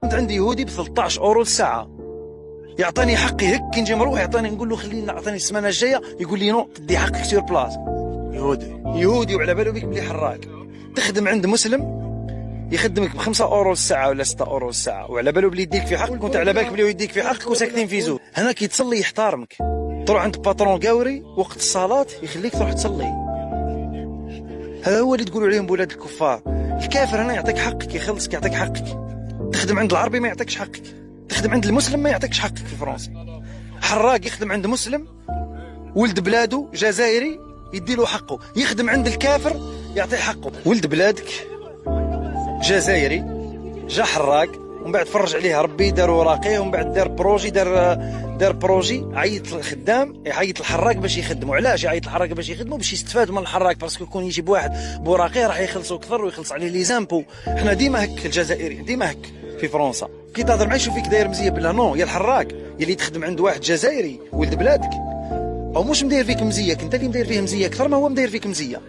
كنت عندي يهودي ب 13 اورو الساعه، يعطيني حقي هيك كي نجي نروح يعطيني، نقول له خليني اعطيني السمانه الجايه، يقول لي نو تدي حقك سير بلاص. يهودي وعلى باله بك بلي حراك. تخدم عند مسلم يخدمك ب 5 اورو الساعه ولا 6 اورو الساعه، وعلى باله بلي يديك في حقك، وانت على بالك بلي يديك في حقك وساكنين في زوج. هنا كي تصلي يحتارمك، تروح عند باترون قاوري وقت الصلاه يخليك تروح تصلي. هذا هو اللي تقولوا عليهم بولاد الكفار. الكافر هنا يعطيك حقك، يخلصك يعطيك حقك. تخدم عند العربي ما يعطيكش حقك، تخدم عند المسلم ما يعطيكش حقك في فرنسا. حراق يخدم عند مسلم ولد بلاده جزائري يدي له حقه، يخدم عند الكافر يعطيه حقه. ولد بلادك جزائري جا حراق ومن بعد فرج عليه ربي دار وراقيه، ومن بعد دار بروجي، عيط الخدام يعيط الحراق باش يخدموا. علاش يعيط الحراق باش يخدموا؟ باش يستفادوا من الحراق، باسكو يكون يجي بواحد بوراقيه راح يخلصوا اكثر ويخلص عليه لي زامبو. حنا ديما هك الجزائري، ديما هك في فرنسا. كي تهضر معاه يشوف فيك داير مزيه بالله نو، يا الحراق يلي تخدم عند واحد جزائري ولد بلادك، او مش مداير فيك مزيه، انت اللي مداير فيه مزيه اكثر ما هو مداير فيك مزيه.